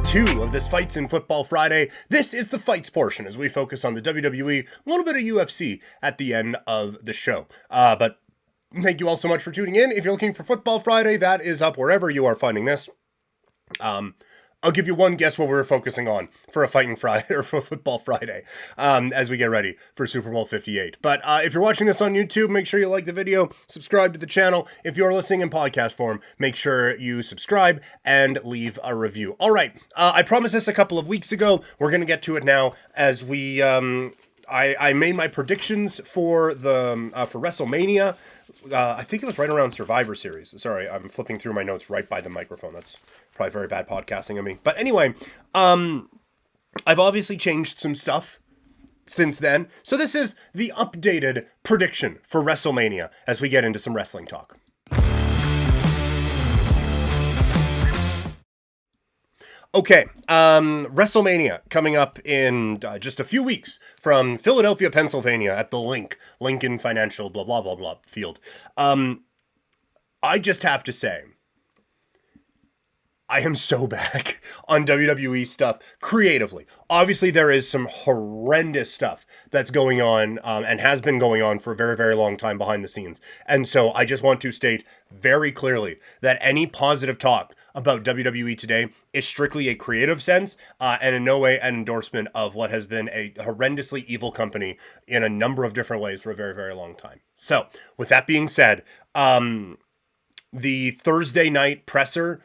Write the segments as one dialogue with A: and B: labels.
A: 2 of this Fights in Football Friday. This is the fights portion as we focus on the WWE, a little bit of UFC at the end of the show. But thank you all so much for tuning in. If you're looking for Football Friday, that is up wherever you are finding this. I'll give you one guess what we're focusing on for a Fighting Friday or for Football Friday as we get ready for Super Bowl 58. But if you're watching this on YouTube, make sure you like the video, subscribe to the channel. If you're listening in podcast form, make sure you subscribe and leave a review. All right, I promised this a couple of weeks ago. We're going to get to it now as we I made my predictions for the for Wrestlemania. I think it was right around Survivor Series. Sorry, I'm flipping through my notes right by the microphone. That's probably very bad podcasting of me. But anyway, I've obviously changed some stuff since then. So this is the updated prediction for WrestleMania as we get into some wrestling talk. Okay, WrestleMania coming up in just a few weeks from Philadelphia, Pennsylvania at the Lincoln Financial blah, blah, blah, blah field. I just have to say, I am so back on WWE stuff creatively. Obviously, there is some horrendous stuff that's going on and has been going on for a very, very long time behind the scenes. And so I just want to state very clearly that any positive talk about WWE today is strictly a creative sense and in no way an endorsement of what has been a horrendously evil company in a number of different ways for a very, very long time. So with that being said, the Thursday night presser,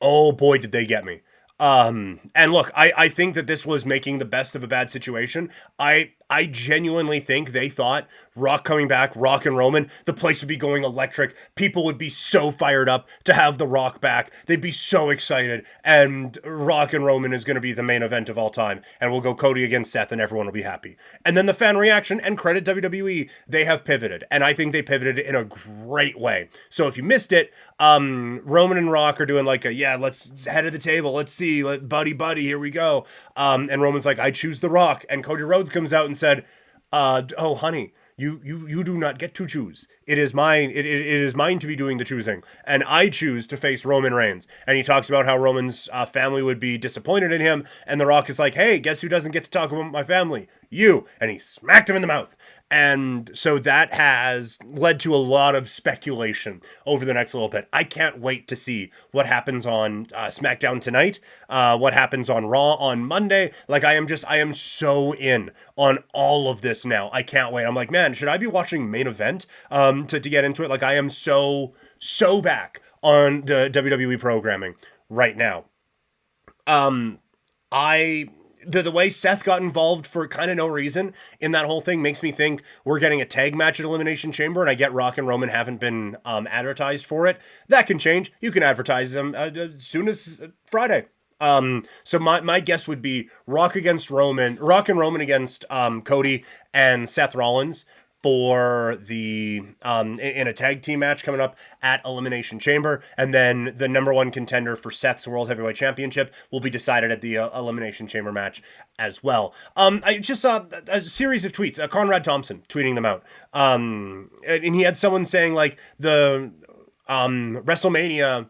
A: oh boy, did they get me. And look, I think that this was making the best of a bad situation. I genuinely think they thought Rock coming back, Rock and Roman, the place would be going electric. People would be so fired up to have the Rock back. They'd be so excited. And Rock and Roman is going to be the main event of all time. And we'll go Cody against Seth and everyone will be happy. And then the fan reaction, and credit WWE, they have pivoted. And I think they pivoted in a great way. So if you missed it, Roman and Rock are doing like let's head of the table. Let's see, buddy, here we go. And Roman's like, I choose the Rock. And Cody Rhodes comes out and said, oh honey, you do not get to choose. It is mine. It is mine to be doing the choosing, and I choose to face Roman Reigns. And he talks about how Roman's family would be disappointed in him, and The Rock is like, hey, guess who doesn't get to talk about my family? You. And he smacked him in the mouth. And so that has led to a lot of speculation over the next little bit. I can't wait to see what happens on SmackDown tonight, what happens on Raw on Monday. Like, I am so in on all of this now. I can't wait. I'm like, man, should I be watching Main Event to get into it? Like, I am so back on the WWE programming right now. The way Seth got involved for kind of no reason in that whole thing makes me think we're getting a tag match at Elimination Chamber, and I get Rock and Roman haven't been advertised for it. That can change. You can advertise them as soon as Friday. So my guess would be Rock and Roman against Cody and Seth Rollins for the in a tag team match coming up at Elimination Chamber, and then the number one contender for Seth's World Heavyweight Championship will be decided at the Elimination Chamber match as well. I just saw a series of tweets. Conrad Thompson tweeting them out, and he had someone saying like the WrestleMania.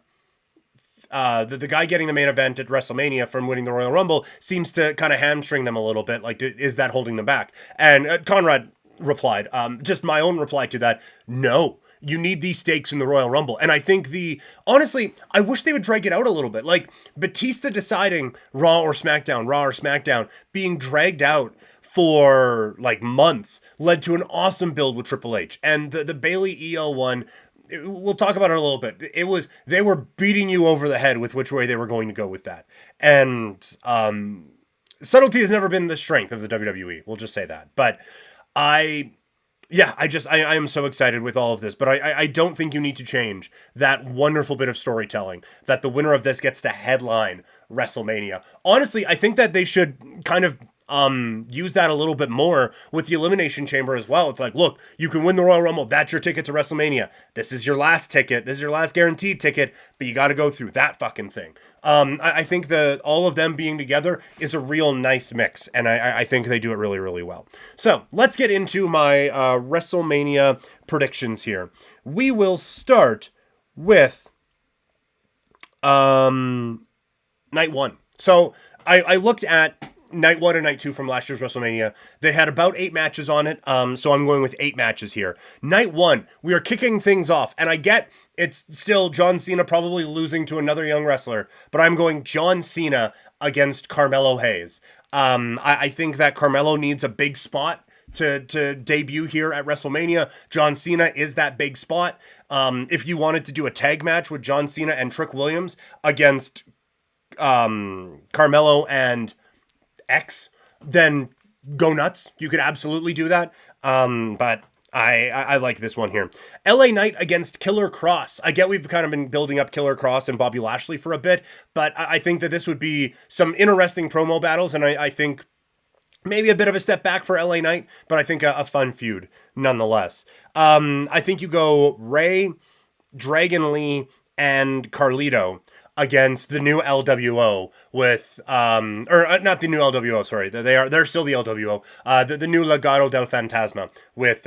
A: The guy getting the main event at WrestleMania from winning the Royal Rumble seems to kind of hamstring them a little bit. Like, is that holding them back? And Conrad replied, just my own reply to that, no. You need these stakes in the Royal Rumble. And I think honestly, I wish they would drag it out a little bit. Like, Batista deciding Raw or SmackDown, being dragged out for like months led to an awesome build with Triple H. And the Bayley EO one, we'll talk about it a little bit. They were beating you over the head with which way they were going to go with that. And subtlety has never been the strength of the WWE. We'll just say that. But I am so excited with all of this, but I don't think you need to change that wonderful bit of storytelling that the winner of this gets to headline WrestleMania. Honestly, I think that they should kind of use that a little bit more with the Elimination Chamber as well. It's like, look, you can win the Royal Rumble. That's your ticket to WrestleMania. This is your last ticket. This is your last guaranteed ticket, but you got to go through that fucking thing. I think that all of them being together is a real nice mix, and I think they do it really, really well. So let's get into my WrestleMania predictions here. We will start with night one. So I looked at night 1 and night 2 from last year's WrestleMania. They had about 8 matches on it, so I'm going with 8 matches here. Night 1, we are kicking things off, and I get it's still John Cena probably losing to another young wrestler, but I'm going John Cena against Carmelo Hayes. I think that Carmelo needs a big spot to debut here at WrestleMania. John Cena is that big spot. If you wanted to do a tag match with John Cena and Trick Williams against Carmelo and X, then go nuts. You could absolutely do that. But I like this one here. LA Knight against Killer Cross. I get we've kind of been building up Killer Cross and Bobby Lashley for a bit, but I think that this would be some interesting promo battles, and I think maybe a bit of a step back for LA Knight, but I think a fun feud nonetheless. I think you go Ray, Dragon Lee, and Carlito against the new LWO with not the new LWO, sorry. They're still the LWO. The new Legado del Fantasma with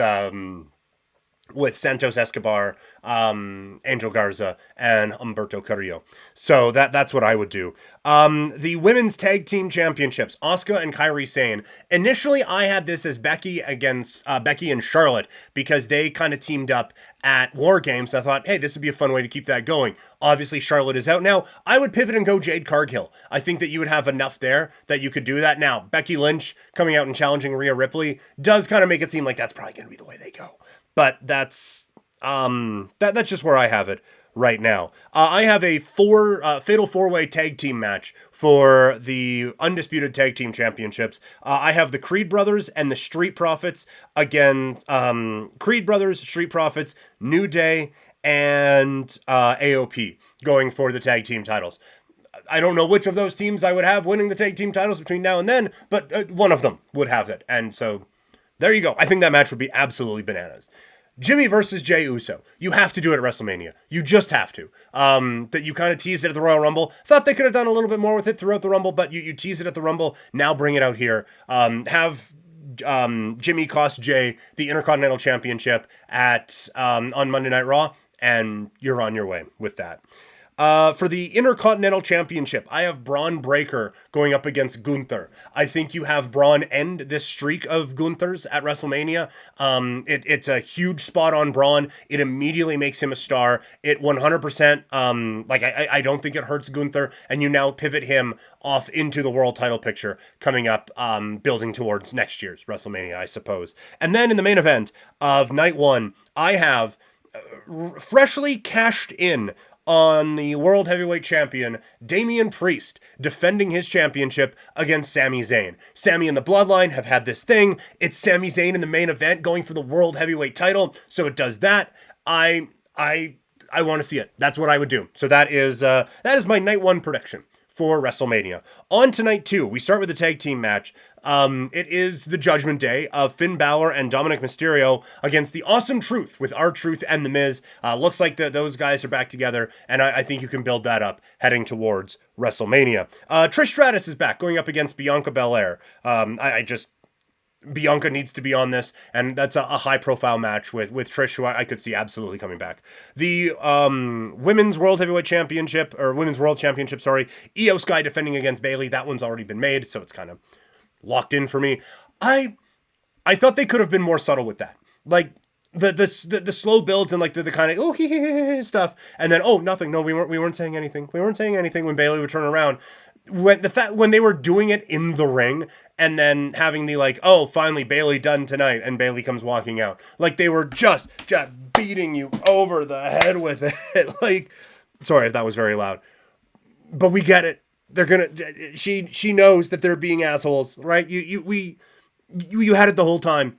A: Santos Escobar, Angel Garza, and Humberto Carrillo. So that's what I would do. The women's tag team championships, Asuka and Kairi Sane. Initially, I had this as Becky against Becky and Charlotte because they kind of teamed up at War Games. I thought, hey, this would be a fun way to keep that going. Obviously, Charlotte is out now. I would pivot and go Jade Cargill. I think that you would have enough there that you could do that. Now, Becky Lynch coming out and challenging Rhea Ripley does kind of make it seem like that's probably going to be the way they go. But that's just where I have it right now. I have a fatal 4-way tag team match for the Undisputed Tag Team Championships. I have the Creed Brothers and the Street Profits against Creed Brothers, Street Profits, New Day, and AOP going for the tag team titles. I don't know which of those teams I would have winning the tag team titles between now and then, but one of them would have it. And so there you go. I think that match would be absolutely bananas. Jimmy versus Jey Uso. You have to do it at WrestleMania. You just have to. That you kind of teased it at the Royal Rumble. Thought they could have done a little bit more with it throughout the Rumble, but you tease it at the Rumble. Now bring it out here. Have Jimmy cost Jey the Intercontinental Championship on Monday Night Raw, and you're on your way with that. For the Intercontinental Championship, I have Braun Breaker going up against Gunther. I think you have Braun end this streak of Gunther's at WrestleMania. It's a huge spot on Braun. It immediately makes him a star. It 100%, I don't think it hurts Gunther, and you now pivot him off into the world title picture coming up, building towards next year's WrestleMania, I suppose. And then in the main event of night 1, I have freshly cashed in on the World Heavyweight Champion, Damian Priest, defending his championship against Sami Zayn. Sami and the Bloodline have had this thing. It's Sami Zayn in the main event going for the World Heavyweight title, so it does that. I want to see it. That's what I would do. So that is my night 1 prediction for WrestleMania. On to night 2, we start with the tag team match. It is the Judgment Day of Finn Balor and Dominic Mysterio against the Awesome Truth with R-Truth and The Miz. Looks like those guys are back together, and I think you can build that up heading towards WrestleMania. Trish Stratus is back, going up against Bianca Belair. Bianca needs to be on this, and that's a high-profile match with Trish, who I could see absolutely coming back. The Women's World Championship, sorry, Io Sky defending against Bayley. That one's already been made, so it's kind of locked in for me. I thought they could have been more subtle with that. Like, the slow builds and like the kind of stuff, and then nothing. No, we weren't saying anything. We weren't saying anything when Bayley would turn around. When they were doing it in the ring and then having the finally Bayley done tonight, and Bayley comes walking out, like they were just beating you over the head with it. Like, sorry if that was very loud, but we get it. They're gonna. She knows that they're being assholes, right? You had it the whole time.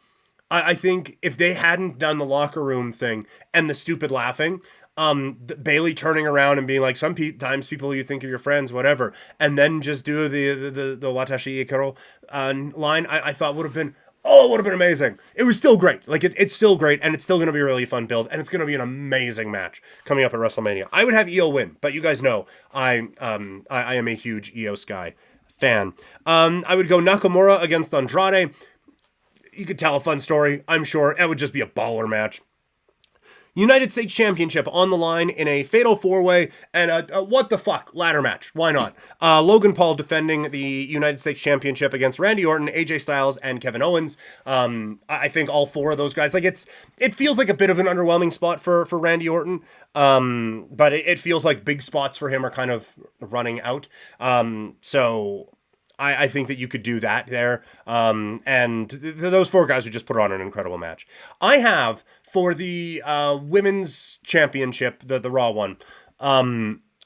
A: I think if they hadn't done the locker room thing and the stupid laughing, Bayley turning around and being like, sometimes people you think are your friends, whatever, and then just do the Watashi Ikaro line, I thought would have been amazing. It was still great. Like it's still great, and it's still going to be a really fun build, and it's going to be an amazing match coming up at WrestleMania. I would have Io win, but you guys know I am a huge Io Sky fan. I would go Nakamura against Andrade. You could tell a fun story, I'm sure. It would just be a baller match. United States Championship on the line in a fatal four-way and a what the fuck ladder match. Why not? Logan Paul defending the United States Championship against Randy Orton, AJ Styles, and Kevin Owens. I think all four of those guys, like it feels like a bit of an underwhelming spot for Randy Orton. But it feels like big spots for him are kind of running out. So I think that you could do that there. And those four guys would just put on an incredible match. I have for the women's championship, the Raw one.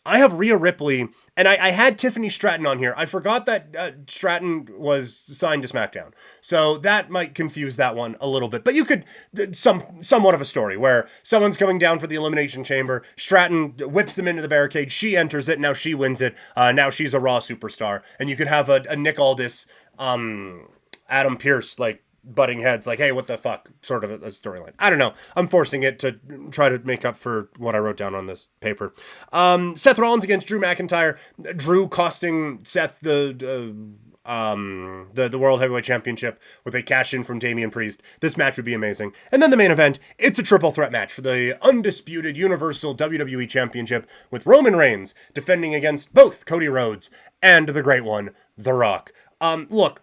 A: I have Rhea Ripley, and I had Tiffany Stratton on here. I forgot that Stratton was signed to SmackDown, so that might confuse that one a little bit. But you could somewhat of a story where someone's coming down for the Elimination Chamber. Stratton whips them into the barricade. She enters it. Now she wins it. Now she's a Raw superstar, and you could have a Nick Aldis, Adam Pearce like butting heads, like, hey, what the fuck, sort of a storyline. I don't know. I'm forcing it to try to make up for what I wrote down on this paper. Seth Rollins against Drew McIntyre. Drew costing Seth the World Heavyweight Championship with a cash-in from Damian Priest. This match would be amazing. And then the main event, it's a triple threat match for the undisputed Universal WWE Championship with Roman Reigns defending against both Cody Rhodes and the great one, The Rock. Look,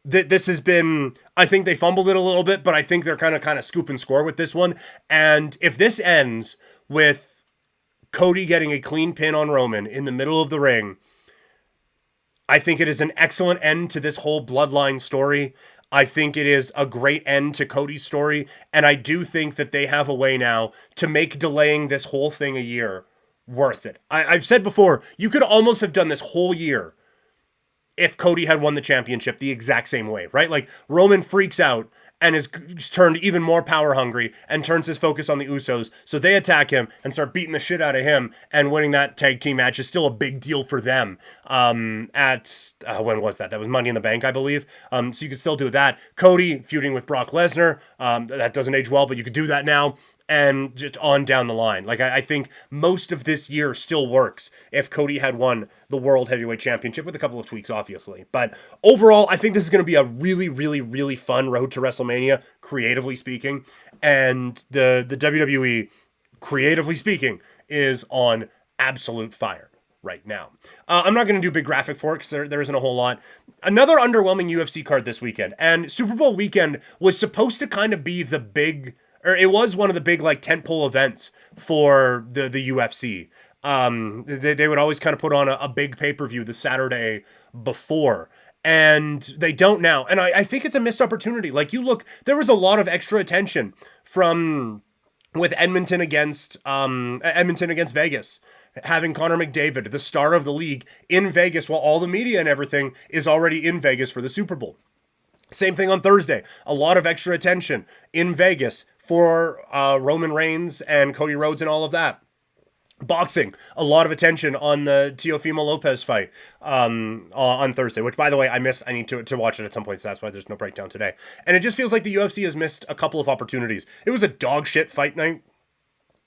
A: this has been, I think they fumbled it a little bit, but I think they're kind of scoop and score with this one. And if this ends with Cody getting a clean pin on Roman in the middle of the ring, I think it is an excellent end to this whole bloodline story. I think it is a great end to Cody's story. And I do think that they have a way now to make delaying this whole thing a year worth it. I've said before, you could almost have done this whole year if Cody had won the championship the exact same way, right? Like, Roman freaks out and is turned even more power hungry and turns his focus on the Usos. So they attack him and start beating the shit out of him, and winning that tag team match is still a big deal for them. When was that? That was Money in the Bank, I believe. So you could still do that. Cody feuding with Brock Lesnar. That doesn't age well, but you could do that now. And just on down the line. Like, I think most of this year still works if Cody had won the World Heavyweight Championship, with a couple of tweaks, obviously. But overall, I think this is going to be a really, really, really fun road to WrestleMania, creatively speaking. And the WWE, creatively speaking, is on absolute fire right now. I'm not going to do big graphic for it because there isn't a whole lot. Another underwhelming UFC card this weekend. And Super Bowl weekend was supposed to kind of be the big... or it was one of the big, like, tentpole events for the UFC. They would always kind of put on a big pay-per-view the Saturday before, and they don't now. And I think it's a missed opportunity. Like, you look, there was a lot of extra attention with Edmonton against Vegas, having Connor McDavid, the star of the league, in Vegas, while all the media and everything is already in Vegas for the Super Bowl. Same thing on Thursday. A lot of extra attention in Vegas for Roman Reigns and Cody Rhodes and all of that. Boxing, a lot of attention on the Teofimo Lopez fight on Thursday, which, by the way, I missed. I need to watch it at some point, so that's why there's no breakdown today. And it just feels like the UFC has missed a couple of opportunities. It was a dog shit fight night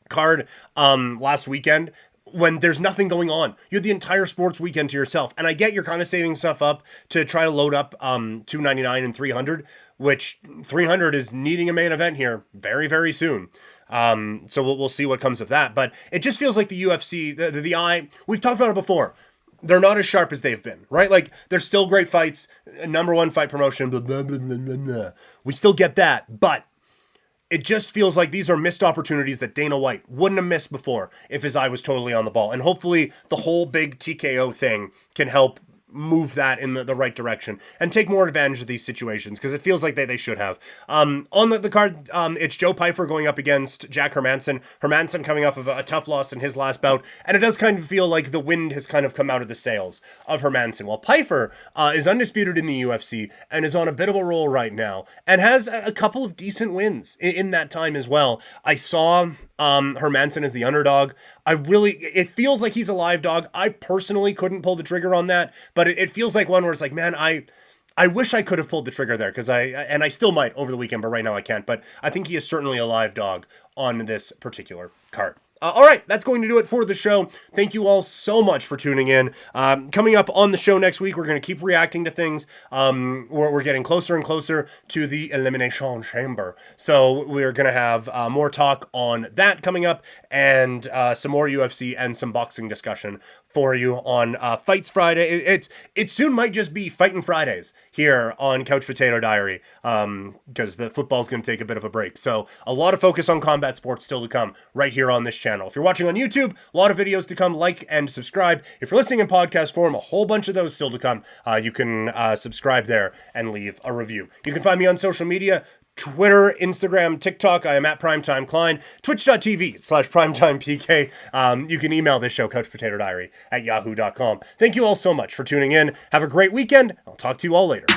A: card last weekend, when there's nothing going on. You had the entire sports weekend to yourself. And I get you're kind of saving stuff up to try to load up 299 and 300, which 300 is needing a main event here very, very soon. So we'll see what comes of that. But it just feels like the UFC, the eye, we've talked about it before. They're not as sharp as they've been, right? Like, they're still great fights, number one fight promotion, blah, blah, blah, blah, blah, blah. We still get that, but it just feels like these are missed opportunities that Dana White wouldn't have missed before if his eye was totally on the ball. And hopefully the whole big TKO thing can help move that in the right direction and take more advantage of these situations, because it feels like they should have. On the card, it's Joe Pyfer going up against Jack Hermanson. Hermanson coming off of a tough loss in his last bout, and it does kind of feel like the wind has kind of come out of the sails of Hermanson. While Pyfer is undisputed in the UFC and is on a bit of a roll right now and has a couple of decent wins in that time as well. I saw Hermanson as the underdog. It feels like he's a live dog. I personally couldn't pull the trigger on that, but it feels like one where it's like, man, I wish I could have pulled the trigger there, because I still might over the weekend, but right now I can't. But I think he is certainly a live dog on this particular card. All right, that's going to do it for the show. Thank you all so much for tuning in. Coming up on the show next week, we're going to keep reacting to things. We're getting closer and closer to the Elimination Chamber. So we're going to have more talk on that coming up, and some more UFC and some boxing discussion for you on Fights Friday. It soon might just be Fightin' Fridays here on Couch Potato Diary, because the football's going to take a bit of a break. So a lot of focus on combat sports still to come right here on this channel. If you're watching on YouTube, a lot of videos to come. Like and subscribe. If you're listening in podcast form, a whole bunch of those still to come. You can subscribe there and leave a review. You can find me on social media. Twitter, Instagram, TikTok. I am at Primetime Klein. Twitch.tv/PrimetimePK. You can email this show, CouchPotatoDiary@yahoo.com. Thank you all so much for tuning in. Have a great weekend. I'll talk to you all later.